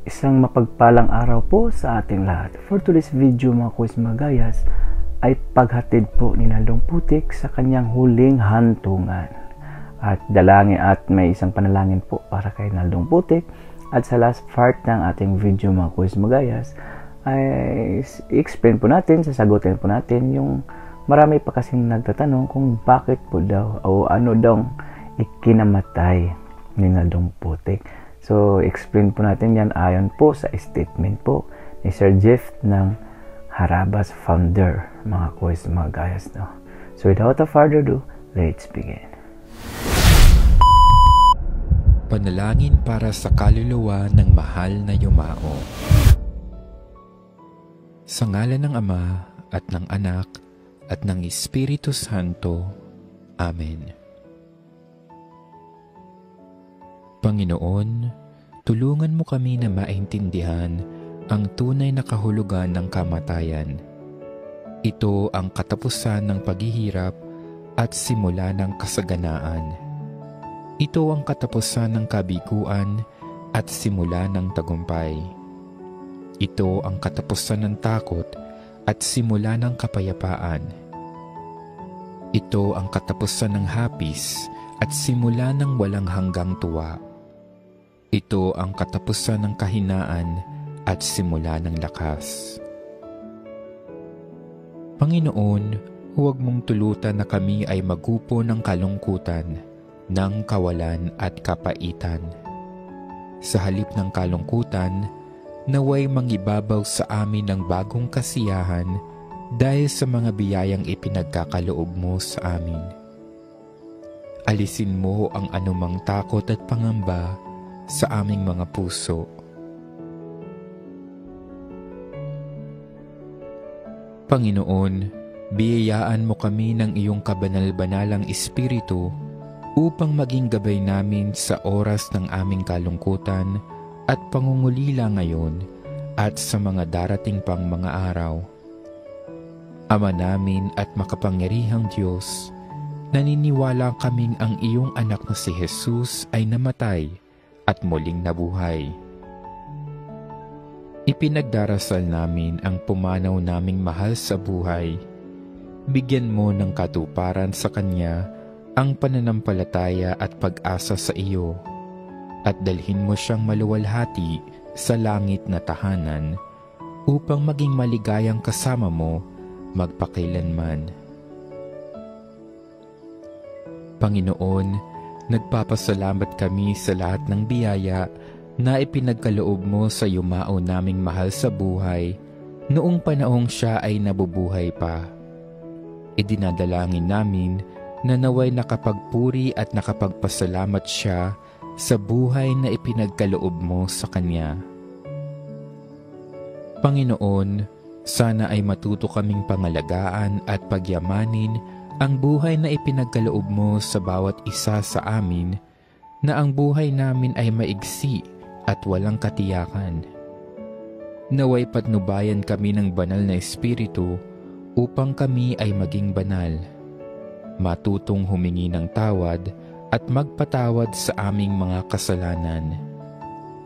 Isang mapagpalang araw po sa ating lahat. For today's video mga quiz magayas ay paghatid po ni Naldong Putik sa kanyang huling hantungan. At dalangin at may isang panalangin po para kay Naldong Putik. At sa last part ng ating video mga quiz magayas ay i-explain po natin, sasagutin po natin yung marami pa kasing nagtatanong kung bakit po daw o ano daw ikinamatay ni Naldong Putik. So, explain po natin yan ayon po sa statement po ni Sir Jeff ng Harabas founder, mga quiz, mga gayas, no? So, without further ado, let's begin. Panalangin para sa kaluluwa ng mahal na yumao. Sa ngalan ng Ama at ng Anak at ng Espiritu Santo. Amen. Panginoon, tulungan mo kami na maintindihan ang tunay na kahulugan ng kamatayan. Ito ang katapusan ng paghihirap at simula ng kasaganaan. Ito ang katapusan ng kabiguan at simula ng tagumpay. Ito ang katapusan ng takot at simula ng kapayapaan. Ito ang katapusan ng hapis at simula ng walang hanggang tuwa. Ito ang katapusan ng kahinaan at simula ng lakas. Panginoon, huwag mong tulutan na kami ay magupo ng kalungkutan, ng kawalan at kapaitan. Sa halip ng kalungkutan, naway mangibabaw sa amin ng bagong kasiyahan dahil sa mga biyayang ipinagkakaloob mo sa amin. Alisin mo ang anumang takot at pangamba sa aming mga puso. Panginoon, biyayaan mo kami ng iyong kabanal-banalang Espiritu upang maging gabay namin sa oras ng aming kalungkutan at pangungulila ngayon at sa mga darating pang mga araw. Ama namin at makapangyarihang Diyos, naniniwala kaming ang iyong anak na si Jesus ay namatay at muling nabuhay. Ipinagdarasal namin ang pumanaw naming mahal sa buhay. Bigyan mo ng katuparan sa Kanya ang pananampalataya at pag-asa sa iyo, at dalhin mo siyang maluwalhati sa langit na tahanan upang maging maligayang kasama mo magpakailanman. Panginoon, nagpapasalamat kami sa lahat ng biyaya na ipinagkaloob mo sa yumao naming mahal sa buhay noong panahong siya ay nabubuhay pa. Idinadalangin namin na naway nakapagpuri at nakapagpasalamat siya sa buhay na ipinagkaloob mo sa Kanya. Panginoon, sana ay matuto kaming pangalagaan at pagyamanin ang buhay na ipinagkaloob mo sa bawat isa sa amin, na ang buhay namin ay maigsi at walang katiyakan. Naway patnubayan kami ng banal na Espiritu upang kami ay maging banal, matutong humingi ng tawad at magpatawad sa aming mga kasalanan.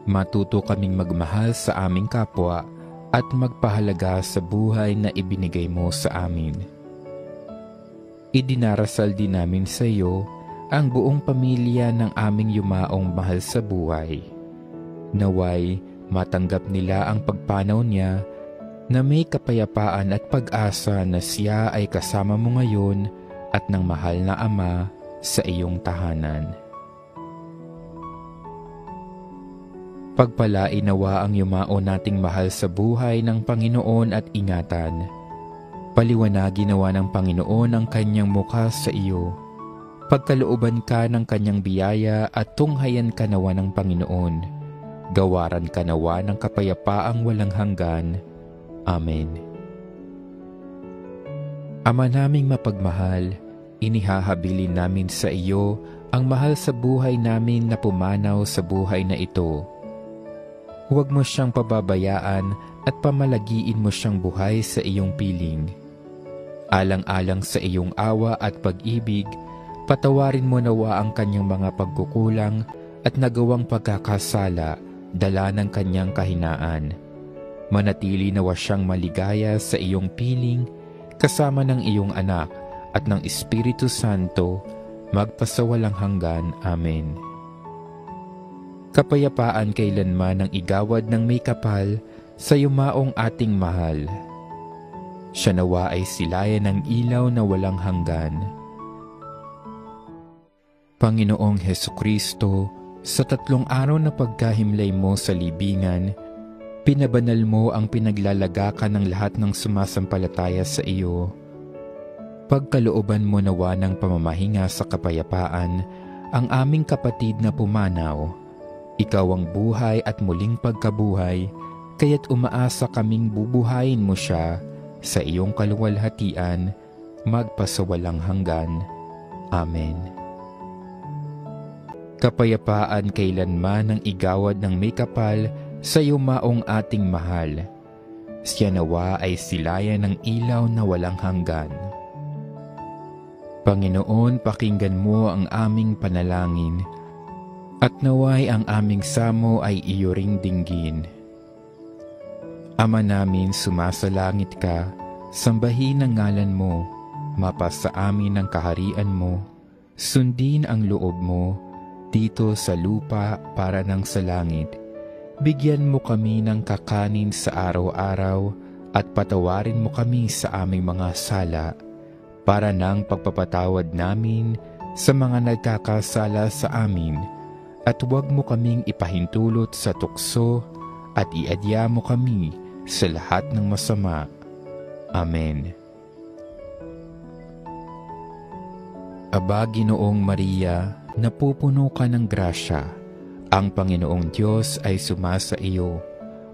Matuto kaming magmahal sa aming kapwa at magpahalaga sa buhay na ibinigay mo sa amin. Idinarasal din namin sa iyo ang buong pamilya ng aming yumaong mahal sa buhay. Naway matanggap nila ang pagpanaw niya na may kapayapaan at pag-asa na siya ay kasama mo ngayon at ng mahal na Ama sa iyong tahanan. Pagpalain nawa ang yumao nating mahal sa buhay ng Panginoon at ingatan. Paliwanagin nawa ng Panginoon ang kanyang mukha sa iyo. Pagkalooban ka ng kanyang biyaya at tunghayan ka nawa ng Panginoon. Gawaran ka nawa ng kapayapaang walang hanggan. Amen. Ama naming mapagmahal, inihahabilin namin sa iyo ang mahal sa buhay namin na pumanaw sa buhay na ito. Huwag mo siyang pababayaan at pamalagiin mo siyang buhay sa iyong piling. Alang-alang sa iyong awa at pag-ibig, patawarin mo nawa ang kanyang mga pagkukulang at nagawang pagkakasala dala ng kanyang kahinaan. Manatili nawa siyang maligaya sa iyong piling kasama ng iyong anak at ng Espiritu Santo magpasawalang hanggan. Amen. Kapayapaan kailanman ang igawad ng may kapal sa yumaong ating mahal. Siya nawa ay silayan ng ilaw na walang hanggan. Panginoong Hesukristo, sa 3 araw na pagkahimlay mo sa libingan, pinabanal mo ang pinaglalagakan ng lahat ng sumasampalataya sa iyo. Pagkalooban mo nawa ng pamamahinga sa kapayapaan ang aming kapatid na pumanaw. Ikaw ang buhay at muling pagkabuhay, kaya't umaasa kaming bubuhayin mo siya sa iyong kaluwalhatian, magpasawalang hanggan. Amen. Kapayapaan kailanman ang igawad ng may kapal sa yumaong ating mahal. Siya nawa ay silayan ng ilaw na walang hanggan. Panginoon, pakinggan mo ang aming panalangin, at naway ang aming samo ay iyo ring dinggin. Ama namin, sumasalangit ka, sambahin ang ngalan mo, mapasa amin ang kaharian mo, sundin ang loob mo, dito sa lupa para ng sa langit. Bigyan mo kami ng kakanin sa araw-araw at patawarin mo kami sa aming mga sala para ng pagpapatawad namin sa mga nagkakasala sa amin, at huwag mo kaming ipahintulot sa tukso at iadya mo kami sa lahat ng masama. Amen. Aba, Ginoong Maria, napupuno ka ng grasya. Ang Panginoong Diyos ay sumasa iyo.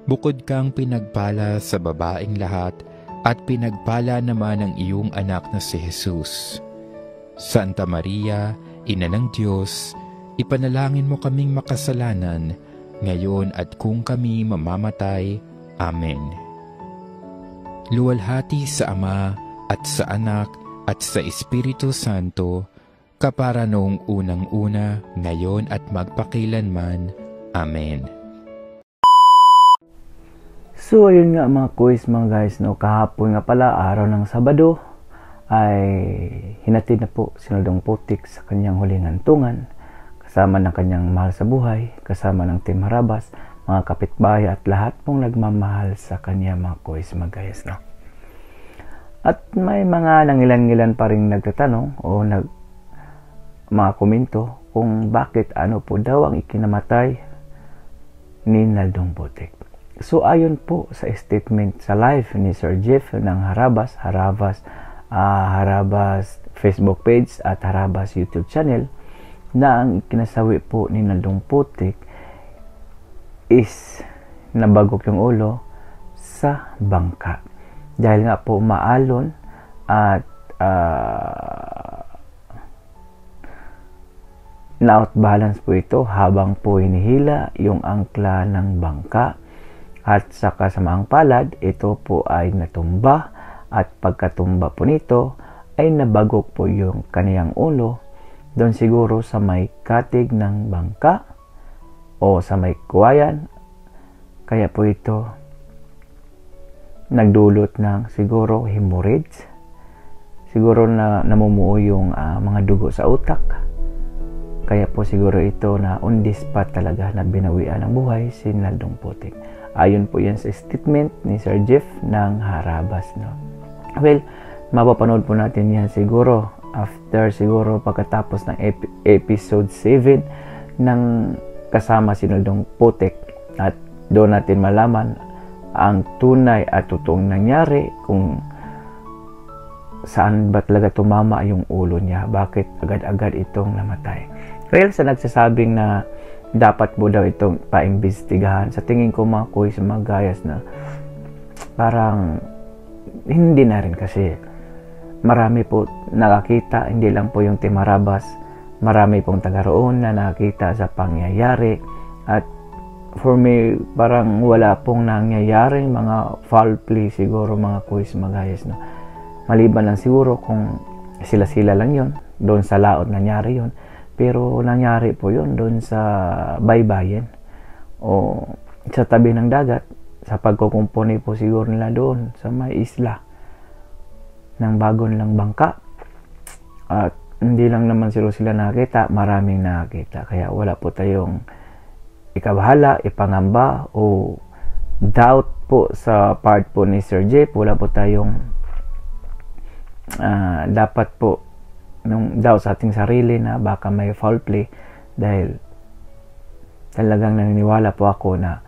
Bukod kang pinagpala sa babaeng lahat, at pinagpala naman ang iyong anak na si Jesus. Santa Maria, Ina ng Diyos, ipanalangin mo kaming makasalanan, ngayon at kung kami mamamatay. Amen. Luwalhati sa Ama at sa Anak at sa Espiritu Santo, kapara noong unang-una, ngayon at magpakilanman. Amen. So ayun nga mga quiz mga guys, no, kahapon nga pala, araw ng Sabado, ay hinatid na po si Naldong Putik sa kanyang huling hantungan, kasama ng kanyang mahal sa buhay, kasama ng Team Harabas, mga kapitbahay at lahat pong nagmamahal sa kanya mga quiz mga guys, no. At may mga nangilan-ngilan pa rin nagtatanong o mga komento kung bakit ano po daw ang ikinamatay ni Naldong Putik. So ayon po sa statement sa live ni Sir Jeff ng Harabas Facebook page at Harabas YouTube channel, na ang kinasawi po ni Naldong Putik is nabagok yung ulo sa bangka. Dahil nga po maalon at na-out balance po ito habang po hinihila yung angkla ng bangka. At sa kasamaang palad, ito po ay natumba, at pagkatumba po nito ay nabagok po yung kaniyang ulo doon siguro sa may katig ng bangka o sa may kuwayan. Kaya po ito nagdulot ng siguro hemorrhage, siguro na namumuo yung mga dugo sa utak. Kaya po siguro ito na on the spot talaga na binawian ng buhay si Naldong Putik. Ayon po yan sa statement ni Sir Jeff ng Harabas, no. Well, mapapanood po natin yan siguro after siguro pagkatapos ng episode 7 ng kasama si Naldong Putik, at doon natin malaman ang tunay at totoong nangyari kung saan ba talaga tumama yung ulo niya, bakit agad-agad itong namatay. Well, sa nagsasabing na dapat po daw itong paimbestigahan, sa tingin ko mga quiz, mga gayas, na parang hindi na rin, kasi marami po nakakita, hindi lang po yung Team Harabas, marami pong taga roon na nakakita sa pangyayari. At for me, parang wala pong nangyayaring mga foul play siguro mga quiz, mga gayas, no. Maliban lang siguro kung sila-sila lang yon, doon sa laot nangyari yon. Pero nangyari po yun doon sa baybayin o sa tabi ng dagat, sa pagkukumpuni po siguro nila doon sa may isla ng bago nilang bangka. At hindi lang naman sila nakita, maraming nakita. Kaya wala po tayong ikabahala, ipangamba o doubt po sa part po ni Sir Jeff. Wala po tayong dapat po nung doubt sa ating sarili na baka may foul play, dahil talagang naniniwala po ako na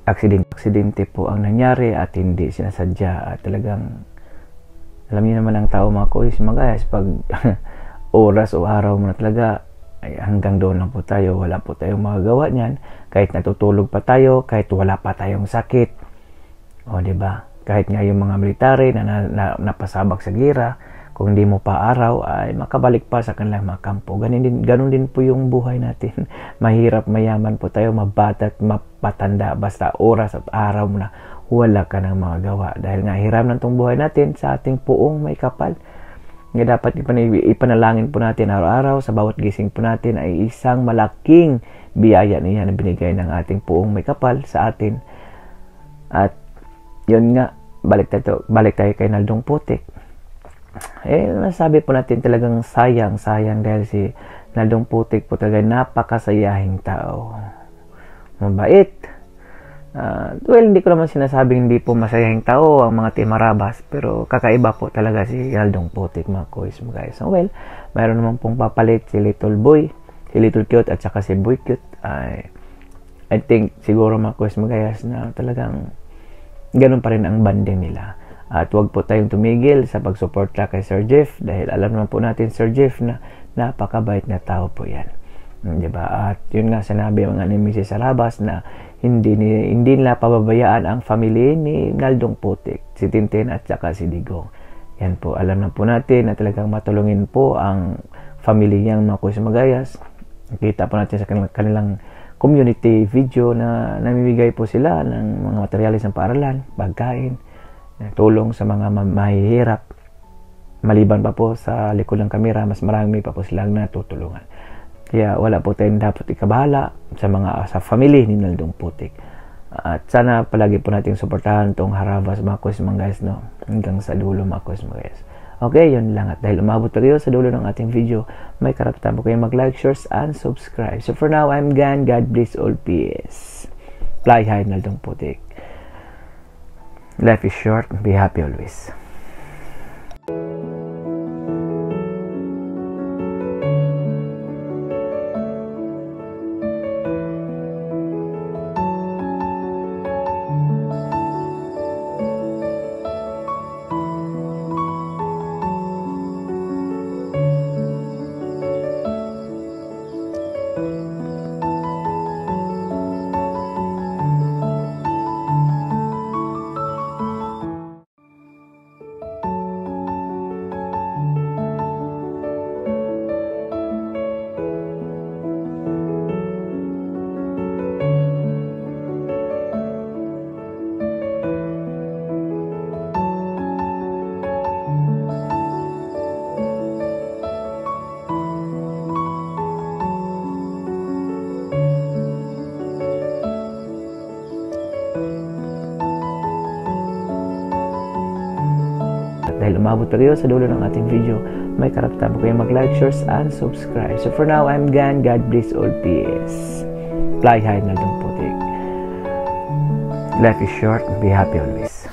aksidente po ang nangyari at hindi sinasadya. At talagang alam niyo naman ang tao mga kuis magayas, pag oras o araw mo na talaga ay hanggang doon lang po tayo, wala po tayong magagawa niyan. Kahit natutulog pa tayo, kahit wala pa tayong sakit, o diba, kahit nga yung mga military na napasabak sa gira, kung hindi mo pa araw ay makabalik pa sa kanilang mga kampo. Ganun din po yung buhay natin. Mahirap, mayaman po tayo, mabata at mapatanda, basta oras at araw mo na wala ka ng mga gawa. Dahil nga hiram ng itong buhay natin sa ating puong may kapal. Nga dapat ipanalangin po natin araw-araw, sa bawat gising po natin ay isang malaking biyaya niya na binigay ng ating puong may kapal sa atin. At yun nga, balik tayo kay Naldong Putik. Nasabi po natin talagang sayang dahil si Naldong Putik po talaga napakasayahing tao. Mabait. Well, hindi ko naman sinasabing hindi po masayahing tao ang mga Timarabas, pero kakaiba po talaga si Naldong Putik mga kuis guys. So, well, mayroon naman pong papalit si Little Boy, si Little Cute at saka si Boy Cute. I think siguro mga kuis guys na talagang ganun pa rin ang banding nila. At huwag po tayong tumigil sa pagsuporta kay Sir Jeff, dahil alam naman po natin Sir Jeff na napakabait na tao po yan. Diba? At yun nga sinabi mga ni Mrs. Sarabas na hindi nila pababayaan ang family ni Naldong Putik, si Tintin at saka si Digong. Yan po, alam na po natin na talagang matulungin po ang family niyang mga kuis magayas. Kita po natin sa kanilang community video na namimigay po sila ng mga materyales ng paaralan, pagkain, tulong sa mga mahihirap. Maliban pa po sa likod ng kamera, mas marami pa po silang natutulungan. Kaya wala po tayong dapat ikabahala sa family ni Naldong Putik. At sana palagi po natin suportahan itong Harabas mga kuis mga guys, no? Hanggang sa dulo mga kuis mga guys. Okay, yun lang. At dahil umabot pa kayo sa dulo ng ating video, may karapatan po kayo mag-like, share, and subscribe. So for now, I'm Gan. God bless all, peace. Fly high, Naldong Putik. Life is short. Be happy always. Dahil umabot pa kayo sa dulo ng ating video, may karapatan po kayo mag-like, share, and subscribe. So for now, I'm Gan. God bless all, peace. Fly high, Naldong Putik. Life is short. Be happy always.